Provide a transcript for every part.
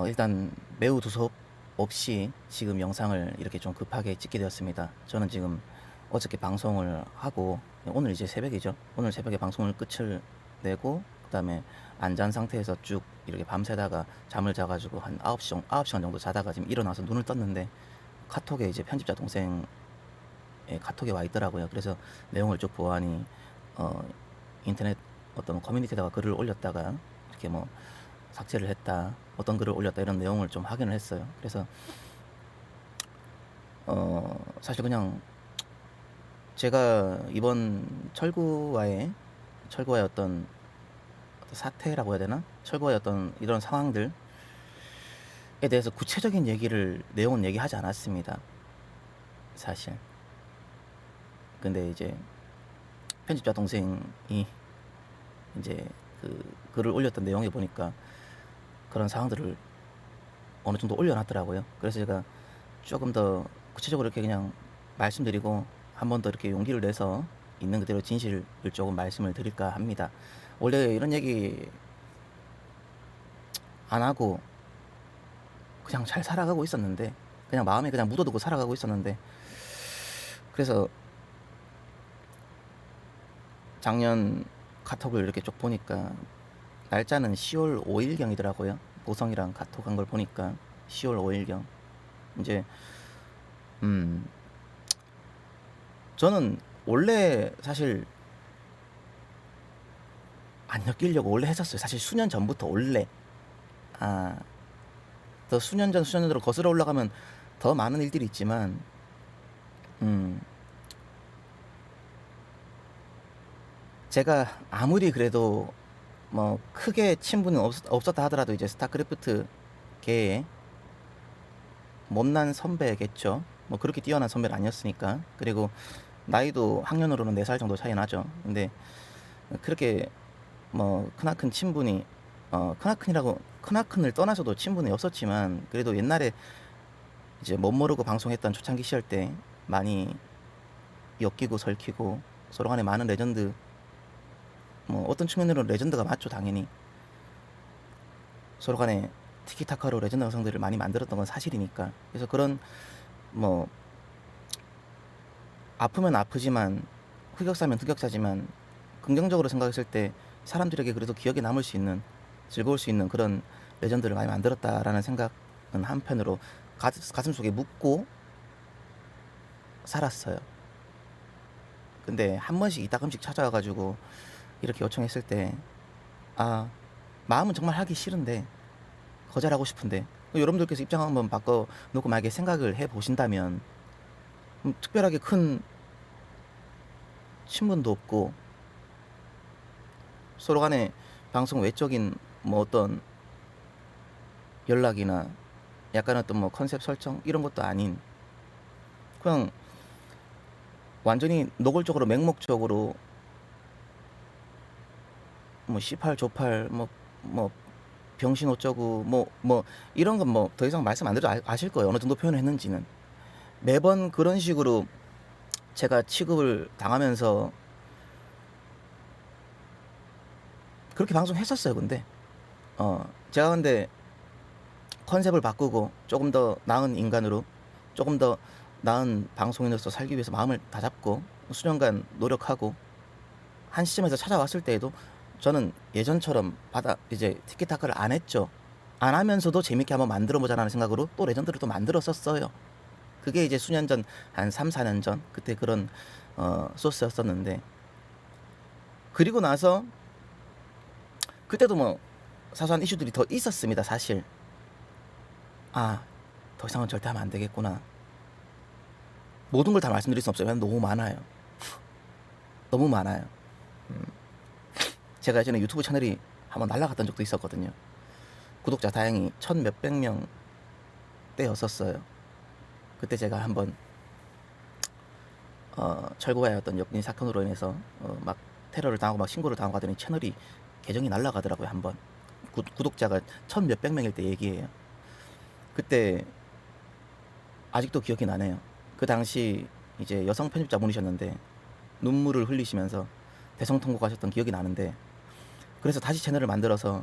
일단 매우 두서 없이 지금 영상을 이렇게 좀 급하게 찍게 되었습니다. 저는 지금 어저께 방송을 하고 오늘 이제 새벽이죠. 오늘 새벽에 방송을 끝을 내고 그다음에 안 잔 상태에서 쭉 이렇게 밤새다가 잠을 자가지고 한 9시간 정도 자다가 지금 일어나서 눈을 떴는데 카톡에 이제 편집자 동생의 카톡에 와 있더라고요. 그래서 내용을 쭉 보아하니 어, 인터넷 어떤 커뮤니티에다가 글을 올렸다가 이렇게 뭐 삭제를 했다, 어떤 글을 올렸다 이런 내용을 좀 확인을 했어요. 그래서 사실 그냥 제가 이번 철구와의 어떤 사태라고 해야 되나? 철구와의 어떤 이런 상황들에 대해서 구체적인 내용은 얘기하지 않았습니다. 사실. 근데 이제 편집자 동생이 이제 그 글을 올렸던 내용에 보니까 그런 상황들을 어느 정도 올려놨더라고요. 그래서 제가 조금 더 구체적으로 이렇게 그냥 말씀드리고 한 번 더 이렇게 용기를 내서 있는 그대로 진실을 조금 말씀을 드릴까 합니다. 원래 이런 얘기 안 하고 그냥 잘 살아가고 있었는데, 그냥 마음에 그냥 묻어두고 살아가고 있었는데, 그래서 작년 카톡을 이렇게 쭉 보니까 날짜는 10월 5일경이더라고요. 보성이랑 카톡 한 걸 보니까 10월 5일경. 이제 저는 원래 사실 안 엮이려고 원래 했었어요. 사실 수년 전부터 원래. 더 수년 전으로 거슬러 올라가면 더 많은 일들이 있지만, 제가 아무리 그래도 뭐 크게 친분은 없었다 하더라도 이제 스타크래프트 계에 못난 선배겠죠. 뭐 그렇게 뛰어난 선배는 아니었으니까. 그리고 나이도 학년으로는 4살 정도 차이 나죠. 근데 그렇게 뭐 크나큰 친분이 크나큰을 떠나서도 친분이 없었지만, 그래도 옛날에 이제 못 모르고 방송했던 초창기 시절 때 많이 엮이고 설키고 서로 간에 많은 레전드, 뭐 어떤 측면으로는 레전드가 맞죠, 당연히. 서로 간에 티키타카로 레전드 영상들을 많이 만들었던 건 사실이니까. 그래서 그런 뭐 아프면 아프지만 흑역사면 흑역사지만 긍정적으로 생각했을 때 사람들에게 그래도 기억에 남을 수 있는, 즐거울 수 있는 그런 레전드를 많이 만들었다라는 생각은 한편으로 가슴 속에 묻고 살았어요. 근데 한 번씩 이따금씩 찾아와가지고 이렇게 요청했을 때, 마음은 정말 하기 싫은데, 거절하고 싶은데, 여러분들께서 입장 한번 바꿔놓고 만약에 생각을 해보신다면, 특별하게 큰 친분도 없고 서로 간에 방송 외적인 뭐 어떤 연락이나 약간 어떤 뭐 컨셉 설정 이런 것도 아닌, 그냥 완전히 노골적으로 맹목적으로 뭐 C8 조팔 뭐 병신 어쩌고 뭐 이런 건 뭐 더 이상 말씀 안 드려도 아실 거예요. 어느 정도 표현을 했는지는. 매번 그런 식으로 제가 취급을 당하면서 그렇게 방송했었어요. 근데 제가 근데 컨셉을 바꾸고 조금 더 나은 인간으로, 조금 더 나은 방송인으로서 살기 위해서 마음을 다잡고 수년간 노력하고 한 시점에서 찾아왔을 때에도 저는 예전처럼 이제 티키타카를 안 했죠. 안 하면서도 재밌게 한번 만들어 보자라는 생각으로 또 레전드를 또 만들었었어요. 그게 이제 수년 전, 한 3, 4년 전 그때 그런 소스였었는데, 그리고 나서 그때도 뭐 사소한 이슈들이 더 있었습니다. 사실 더 이상은 절대 하면 안 되겠구나. 모든 걸 다 말씀드릴 수 없어요. 너무 많아요. 너무 많아요. 제가 예전에 유튜브 채널이 한번 날아갔던 적도 있었거든요. 구독자 다행히 1,000몇백 명 때였었어요. 그때 제가 한번 철거와의 어떤 엮인 사건으로 인해서 막 테러를 당하고 막 신고를 당하고 하더니 채널이 계정이 날아가더라고요. 한번 구독자가 1,000몇백 명일 때 얘기예요. 그때 아직도 기억이 나네요. 그 당시 이제 여성 편집자분이셨는데 눈물을 흘리시면서 대성통곡하셨던 기억이 나는데, 그래서 다시 채널을 만들어서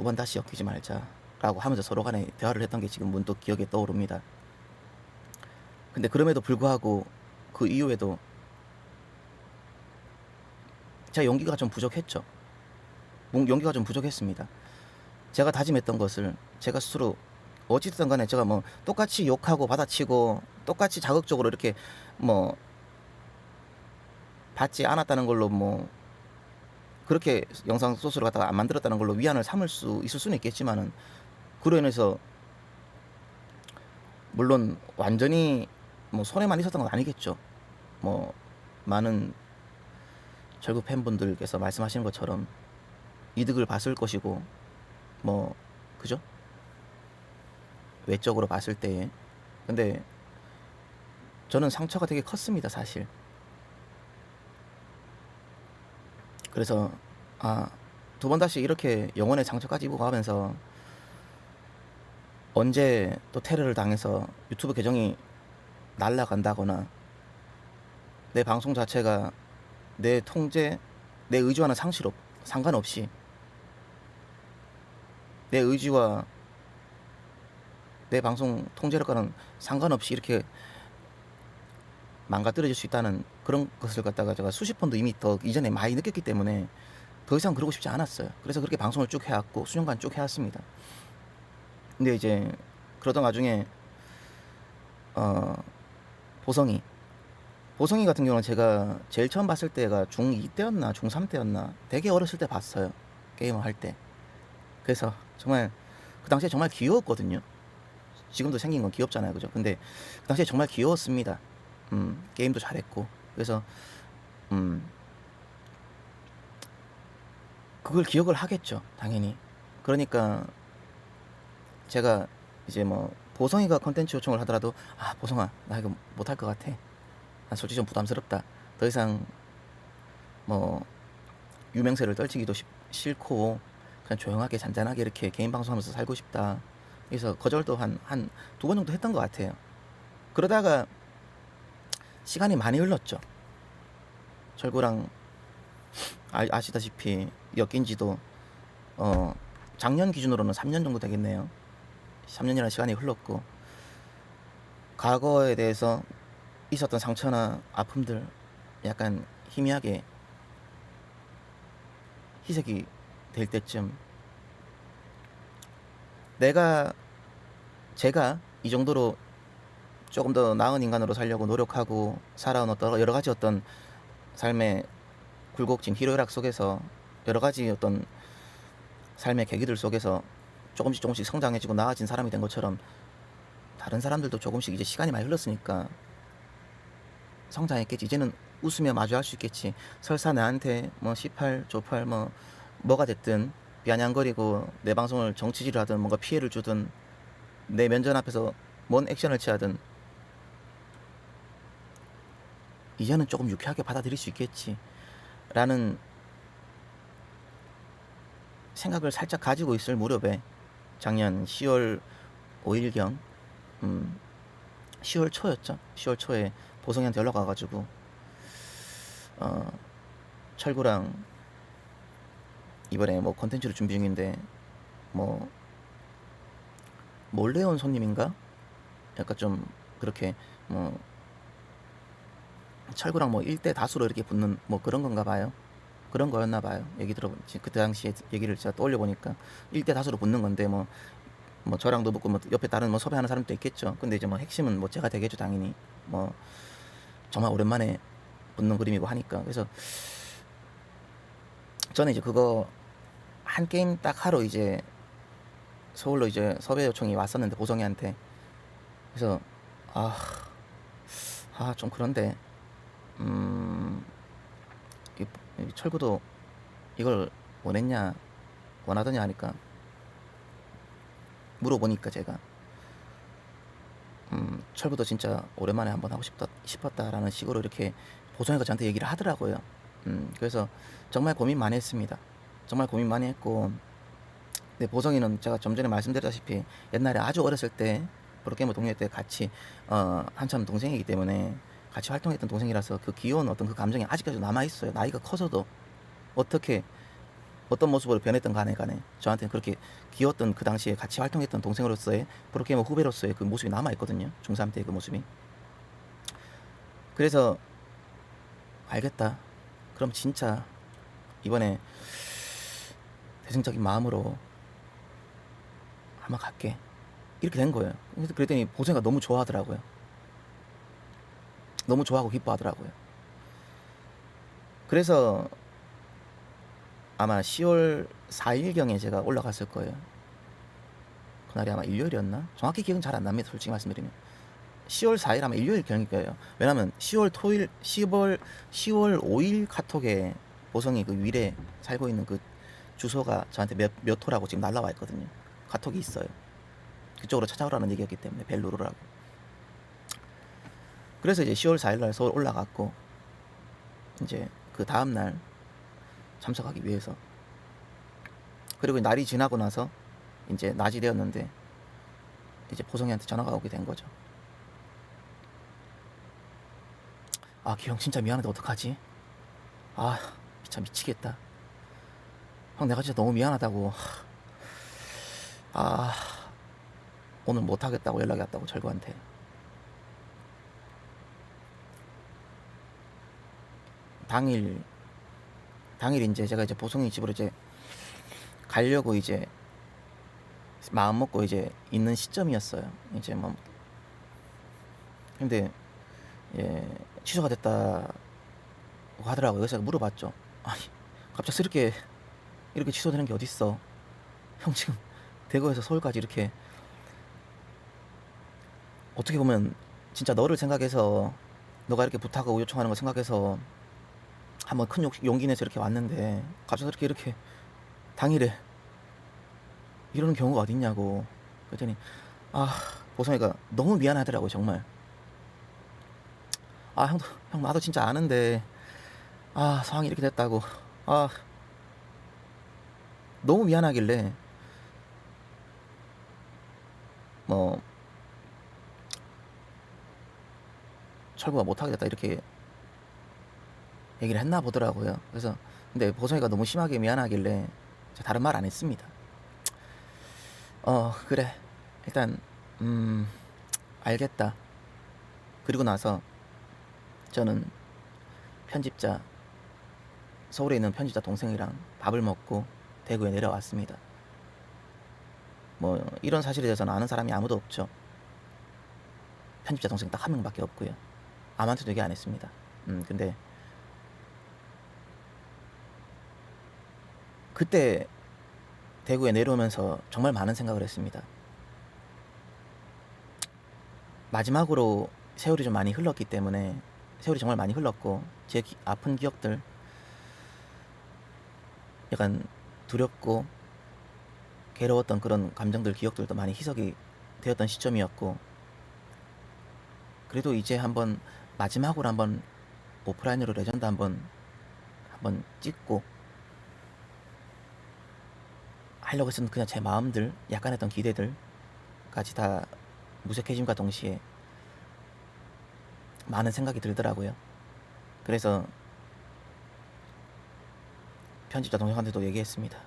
두 번 다시 엮이지 말자라고 하면서 서로 간에 대화를 했던 게 지금 문득 기억에 떠오릅니다. 근데 그럼에도 불구하고 그 이후에도 제가 용기가 좀 부족했죠. 용기가 좀 부족했습니다. 제가 다짐했던 것을 제가 스스로 어찌됐든 간에 제가 뭐 똑같이 욕하고 받아치고 똑같이 자극적으로 이렇게 뭐 받지 않았다는 걸로 뭐 그렇게 영상 소스를 갖다가 안 만들었다는 걸로 위안을 삼을 수 있을 수는 있겠지만은, 그로 인해서 물론 완전히 뭐 손해만 있었던 건 아니겠죠. 뭐 많은 철구 팬분들께서 말씀하시는 것처럼 이득을 봤을 것이고, 뭐 그죠? 외적으로 봤을 때에. 근데 저는 상처가 되게 컸습니다, 사실. 그래서 두 번 다시 이렇게 영혼의 상처까지 입고 가면서 언제 또 테러를 당해서 유튜브 계정이 날아간다거나 내 방송 자체가 내 통제, 내 의지와는 상관없이 내 의지와 내 방송 통제력과는 상관없이 이렇게 망가뜨려질 수 있다는 그런 것을 갖다가 제가 수십 번도 이미 더 이전에 많이 느꼈기 때문에 더 이상 그러고 싶지 않았어요. 그래서 그렇게 방송을 쭉 해왔고 수년간 쭉 해왔습니다. 근데 이제 그러던 와중에 보성이 같은 경우는 제가 제일 처음 봤을 때가 중2 때였나 중3 때였나 되게 어렸을 때 봤어요, 게임을 할 때. 그래서 정말 그 당시에 정말 귀여웠거든요. 지금도 생긴 건 귀엽잖아요, 그죠? 근데 그 당시에 정말 귀여웠습니다. 게임도 잘했고. 그래서 그걸 기억을 하겠죠, 당연히. 그러니까 제가 이제 뭐 보성이가 컨텐츠 요청을 하더라도 보성아, 나 이거 못할 것 같아. 난 솔직히 좀 부담스럽다. 더 이상 뭐 유명세를 떨치기도 싫고 그냥 조용하게 잔잔하게 이렇게 개인 방송하면서 살고 싶다. 그래서 거절도 한 두 번 정도 했던 것 같아요. 그러다가 시간이 많이 흘렀죠. 철구랑 아시다시피 엮인 지도 작년 기준으로는 3년 정도 되겠네요. 3년이라는 시간이 흘렀고, 과거에 대해서 있었던 상처나 아픔들 약간 희미하게 희색이 될 때쯤 제가 이 정도로 조금 더 나은 인간으로 살려고 노력하고 살아온 어떤 여러 가지 어떤 삶의 굴곡진 희로애락 속에서 여러 가지 어떤 삶의 계기들 속에서 조금씩 성장해지고 나아진 사람이 된 것처럼, 다른 사람들도 조금씩 이제 시간이 많이 흘렀으니까 성장했겠지. 이제는 웃으며 마주할 수 있겠지. 설사 나한테 뭐 C8, 조팔 뭐가 됐든 비아냥거리고 내 방송을 정치질을 하든 뭔가 피해를 주든 내 면전 앞에서 뭔 액션을 취하든 이제는 조금 유쾌하게 받아들일 수 있겠지 라는 생각을 살짝 가지고 있을 무렵에 작년 10월 5일경 10월 초였죠. 10월 초에 보성이한테 연락 와가지고 철구랑 이번에 뭐 컨텐츠를 준비 중인데 뭐 몰래 온 손님인가? 약간 좀 그렇게 뭐 철구랑 뭐 1대 다수로 이렇게 붙는 뭐 그런 건가 봐요. 그런 거였나 봐요. 얘기 들어보니 그때 당시에 얘기를 제가 떠올려 보니까 1대 다수로 붙는 건데 뭐 저랑도 붙고 뭐 옆에 다른 뭐 섭외하는 사람도 있겠죠. 근데 이제 뭐 핵심은 뭐 제가 되겠죠, 당연히. 뭐 정말 오랜만에 붙는 그림이고 하니까. 그래서 저는 이제 그거 한 게임 딱 하러 이제 서울로 이제 섭외 요청이 왔었는데, 보성이한테. 그래서 좀 그런데 이 철구도 이걸 원하더냐 하니까, 물어보니까 제가 철구도 진짜 오랜만에 한번 하고 싶었다라는 식으로 이렇게 보성이가 저한테 얘기를 하더라고요. 그래서 정말 고민 많이 했습니다. 정말 고민 많이 했고, 근데 보성이는 제가 좀 전에 말씀드렸다시피 옛날에 아주 어렸을 때 프로게이머 동료회 때 같이 한참 동생이기 때문에 같이 활동했던 동생이라서 그 귀여운 어떤 그 감정이 아직까지 남아있어요. 나이가 커서도. 어떻게 어떤 모습으로 변했던 간에 저한테는 그렇게 귀여웠던, 그 당시에 같이 활동했던 동생으로서의, 프로게이머 후배로서의 그 모습이 남아있거든요. 중3 때 그 모습이. 그래서 알겠다, 그럼 진짜 이번에 대승적인 마음으로 한번 갈게, 이렇게 된 거예요. 그랬더니 보성이가 너무 좋아하더라고요. 너무 좋아하고 기뻐하더라고요. 그래서 아마 10월 4일경에 제가 올라갔을 거예요. 그날이 아마 일요일이었나? 정확히 기억은 잘 안 납니다, 솔직히 말씀드리면. 10월 4일 아마 일요일 경일 거예요. 왜냐면 10월 5일 카톡에 보성이 그 위례 살고 있는 그 주소가 저한테 몇 호라고 지금 날라와 있거든요. 카톡이 있어요. 그쪽으로 찾아오라는 얘기였기 때문에, 벨루르라고. 그래서 이제 10월 4일날 서울 올라갔고, 이제 그 다음날 참석하기 위해서. 그리고 날이 지나고 나서 이제 낮이 되었는데 이제 보성이한테 전화가 오게 된 거죠. 아, 기영 진짜 미안한데 어떡하지? 아, 진짜 미치겠다. 형, 내가 진짜 너무 미안하다고. 아, 오늘 못하겠다고 연락이 왔다고, 철구한테. 당일 이제 제가 이제 보성이 집으로 이제 가려고 이제 마음 먹고 이제 있는 시점이었어요. 이제 뭐 근데 예, 취소가 됐다고 하더라고요. 그래서 제가 물어봤죠. 아니, 갑작스럽게 이렇게 취소되는 게 어딨어? 형 지금 대구에서 서울까지 이렇게, 어떻게 보면 진짜 너를 생각해서, 너가 이렇게 부탁하고 요청하는 거 생각해서 한번 큰 용기 내서 이렇게 왔는데 갑작스럽게 이렇게 당일에 이러는 경우가 어딨냐고. 그랬더니 아, 보성이가 너무 미안하더라고요, 정말. 아, 형 나도 진짜 아는데, 아, 상황이 이렇게 됐다고. 아, 너무 미안하길래 뭐 철구가 못하게 됐다 이렇게 얘기를 했나 보더라고요. 그래서 근데 보성이가 너무 심하게 미안하길래 제가 다른 말 안 했습니다. 그래, 일단 알겠다. 그리고 나서 저는 편집자, 서울에 있는 편집자 동생이랑 밥을 먹고 대구에 내려왔습니다. 뭐 이런 사실에 대해서는 아는 사람이 아무도 없죠. 편집자 동생 딱 한 명밖에 없고요. 아무한테도 얘기 안 했습니다. 근데 그때 대구에 내려오면서 정말 많은 생각을 했습니다. 마지막으로 세월이 좀 많이 흘렀기 때문에, 세월이 정말 많이 흘렀고 제 아픈 기억들, 약간 두렵고 괴로웠던 그런 감정들, 기억들도 많이 희석이 되었던 시점이었고, 그래도 이제 한번 마지막으로 한번 오프라인으로 레전드 한번 찍고 하려고 했었던 그냥 제 마음들, 약간 했던 기대들까지 다 무색해짐과 동시에 많은 생각이 들더라고요. 그래서 편집자 동생한테도 얘기했습니다.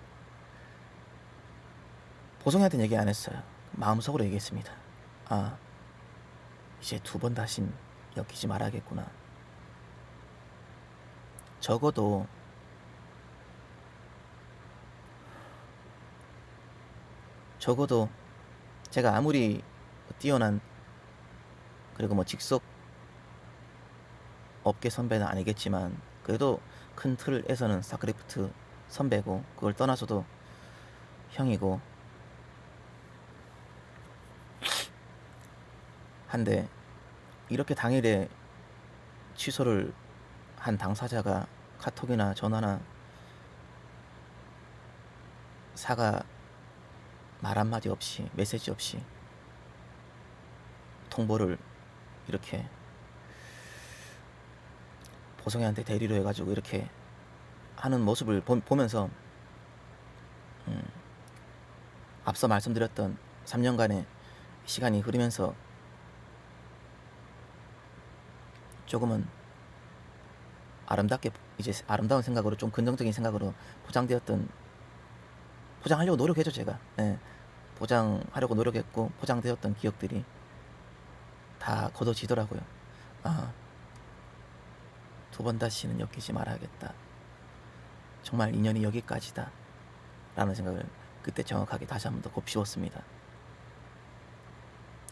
보성이한테는 얘기 안 했어요. 마음속으로 얘기했습니다. 아, 이제 2번 다신 엮이지 말아야겠구나. 적어도 제가 아무리 뛰어난, 그리고 뭐 직속 업계 선배는 아니겠지만 그래도 큰 틀에서는 스타크래프트 선배고, 그걸 떠나서도 형이고 한데, 이렇게 당일에 취소를 한 당사자가 카톡이나 전화나 사과 말 한마디 없이, 메시지 없이 통보를 이렇게 보성이한테 대리로 해가지고 이렇게 하는 모습을 보면서 앞서 말씀드렸던 3년간의 시간이 흐르면서 조금은 아름답게, 이제 아름다운 생각으로, 좀 긍정적인 생각으로 포장되었던 포장하려고 노력했죠, 제가. 예. 포장하려고 노력했고 포장되었던 기억들이 다 거둬지더라고요. 아, 두 번 다시는 엮이지 말아야겠다. 정말 인연이 여기까지다. 라는 생각을 그때 정확하게 다시 한 번 더 곱씹었습니다.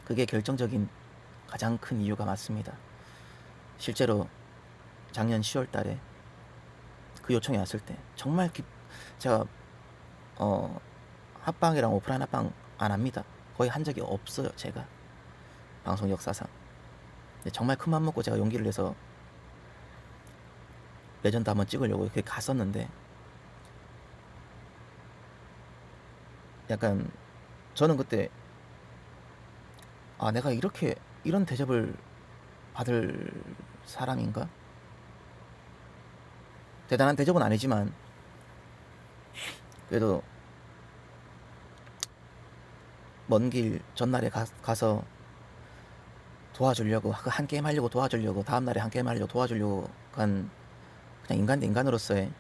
그게 결정적인 가장 큰 이유가 맞습니다. 실제로 작년 10월 달에 그 요청이 왔을 때 정말 제가 합방이랑 오프라인 합방 안 합니다. 거의 한 적이 없어요, 제가. 방송 역사상. 근데 정말 큰 맘 먹고 제가 용기를 내서 레전드 한번 찍으려고 이렇게 갔었는데, 약간 저는 그때 내가 이런 대접을 받을 사람인가? 대단한 대접은 아니지만 그래도 먼 길 전날에 가서 도와주려고, 한 게임 하려고 도와주려고, 다음날에 한 게임 하려고 도와주려고 간 그냥 인간 대 인간으로서의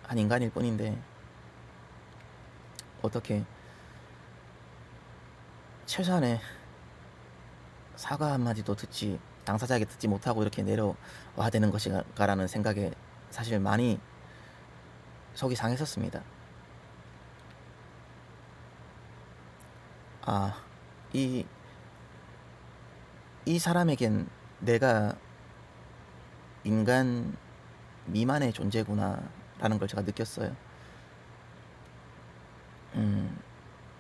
한 인간일 뿐인데, 어떻게 최소한의 사과 한마디도 당사자에게 듣지 못하고 이렇게 내려와야 되는 것인가라는 생각에 사실 많이 속이 상했었습니다. 이 사람에겐 내가 인간 미만의 존재구나 라는 걸 제가 느꼈어요.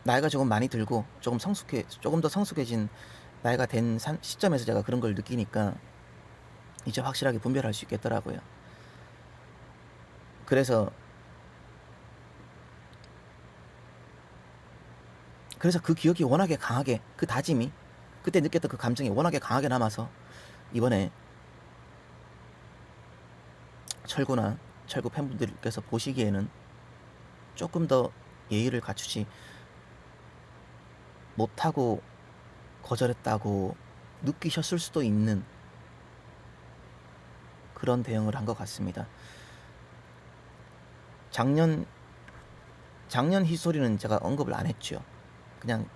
나이가 조금 많이 들고 조금 더 성숙해진 나이가 된 시점에서 제가 그런 걸 느끼니까 이제 확실하게 분별할 수 있겠더라고요. 그래서 그 기억이 워낙에 강하게, 그 다짐이, 그때 느꼈던 그 감정이 워낙에 강하게 남아서 이번에 철구나 철구 팬분들께서 보시기에는 조금 더 예의를 갖추지 못하고 거절했다고 느끼셨을 수도 있는 그런 대응을 한 것 같습니다. 작년 히스토리는 제가 언급을 안 했죠. 그냥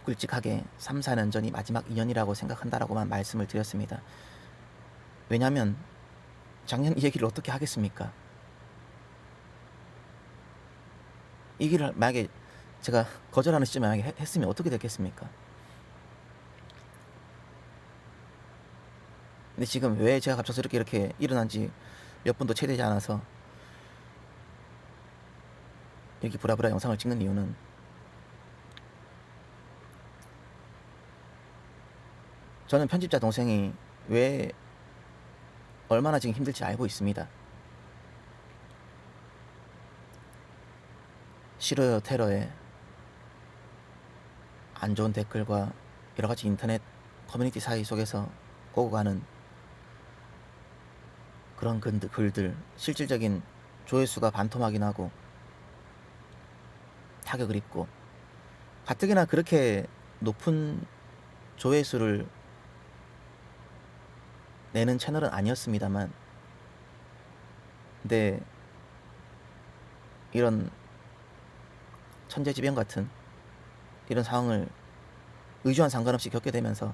굵직하게 3, 4년 전이 마지막 인연이라고 생각한다라고만 말씀을 드렸습니다. 왜냐면 작년 얘기를 어떻게 하겠습니까? 이 길을 만약에 제가 거절하는 시점에 만약에 했으면 어떻게 됐겠습니까? 근데 지금 왜 제가 갑자기 이렇게 일어난 지 몇 분도 채 되지 않아서 이렇게 부랴부랴 영상을 찍는 이유는, 저는 편집자 동생이 왜 얼마나 지금 힘들지 알고 있습니다. 싫어요 테러에 안 좋은 댓글과 여러가지 인터넷 커뮤니티 사이 속에서 오고 가는 그런 글들, 실질적인 조회수가 반토막이 나고 타격을 입고, 가뜩이나 그렇게 높은 조회수를 내는 채널은 아니었습니다만, 근데 이런 천재지변 같은 이런 상황을 의주와 상관없이 겪게 되면서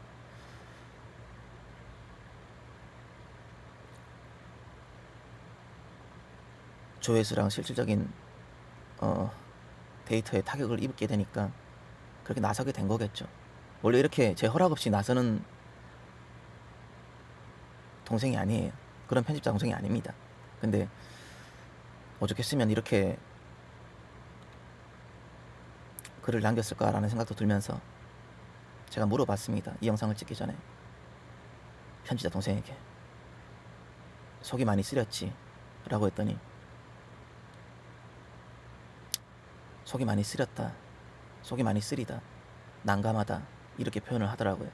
조회수랑 실질적인 데이터에 타격을 입게 되니까 그렇게 나서게 된 거겠죠. 원래 이렇게 제 허락 없이 나서는 동생이 아니에요. 그런 편집자 동생이 아닙니다. 근데 오죽했으면 이렇게 글을 남겼을까라는 생각도 들면서 제가 물어봤습니다. 이 영상을 찍기 전에 편집자 동생에게 속이 많이 쓰렸지? 라고 했더니 속이 많이 쓰렸다, 속이 많이 쓰리다, 난감하다, 이렇게 표현을 하더라고요.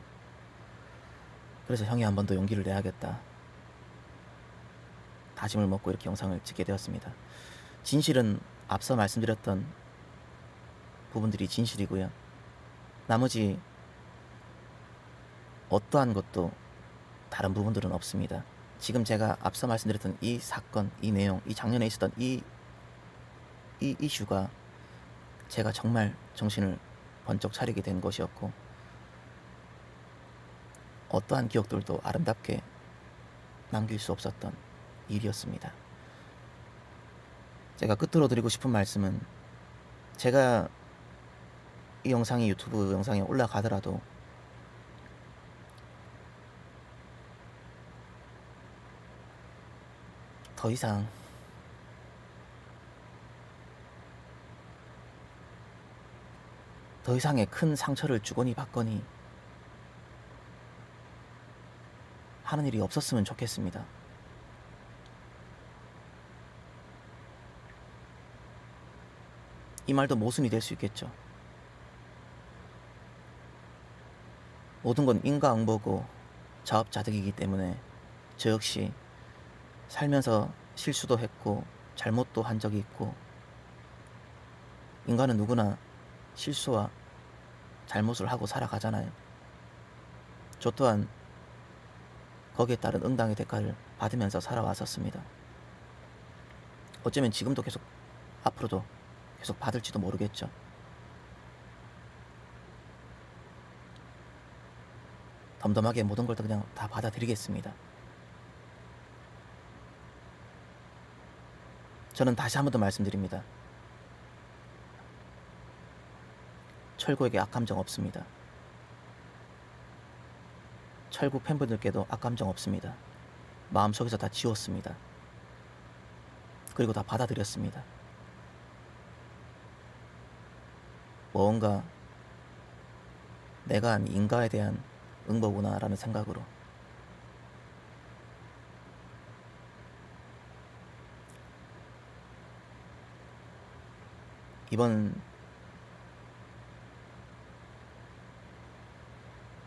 그래서 형이 한 번 더 용기를 내야겠다 다짐을 먹고 이렇게 영상을 찍게 되었습니다. 진실은 앞서 말씀드렸던 부분들이 진실이고요. 나머지 어떠한 것도 다른 부분들은 없습니다. 지금 제가 앞서 말씀드렸던 이 사건, 이 내용, 이 작년에 있었던 이 이슈가 제가 정말 정신을 번쩍 차리게 된 것이었고, 어떠한 기억들도 아름답게 남길 수 없었던 일이었습니다. 제가 끝으로 드리고 싶은 말씀은, 제가 이 영상이 유튜브 영상에 올라가더라도 더 이상의 큰 상처를 주거니 받거니 하는 일이 없었으면 좋겠습니다. 이 말도 모순이 될 수 있겠죠. 모든 건 인과응보고 자업자득이기 때문에 저 역시 살면서 실수도 했고 잘못도 한 적이 있고, 인간은 누구나 실수와 잘못을 하고 살아가잖아요. 저 또한 거기에 따른 응당의 대가를 받으면서 살아왔었습니다. 어쩌면 지금도 계속, 앞으로도 계속 받을지도 모르겠죠. 덤덤하게 모든 걸 그냥 다 받아들이겠습니다. 저는 다시 한 번 더 말씀드립니다. 철구에게 악감정 없습니다. 철구 팬분들께도 악감정 없습니다. 마음속에서 다 지웠습니다. 그리고 다 받아들였습니다. 뭔가 내가 한 인가에 대한 응보구나 라는 생각으로, 이번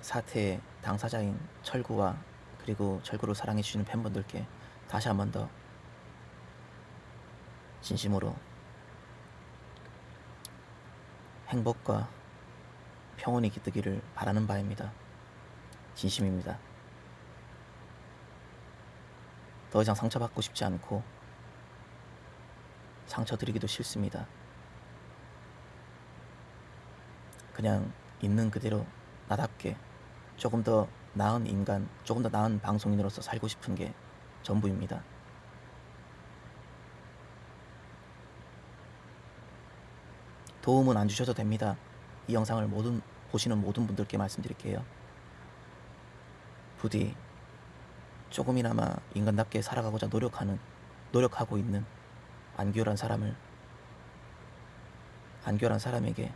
사태의 당사자인 철구와 그리고 철구를 사랑해주시는 팬분들께 다시 한 번 더 진심으로 행복과 평온이 깃들기를 바라는 바입니다. 진심입니다. 더 이상 상처받고 싶지 않고 상처드리기도 싫습니다. 그냥 있는 그대로 나답게 조금 더 나은 인간, 조금 더 나은 방송인으로서 살고 싶은 게 전부입니다. 도움은 안 주셔도 됩니다. 이 영상을 보시는 모든 분들께 말씀드릴게요. 부디 조금이나마 인간답게 살아가고자 노력하고 있는 안규열한 사람에게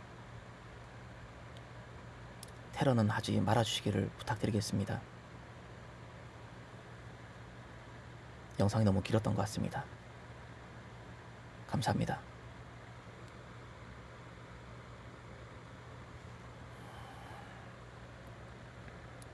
테러는 하지 말아주시기를 부탁드리겠습니다. 영상이 너무 길었던 것 같습니다. 감사합니다.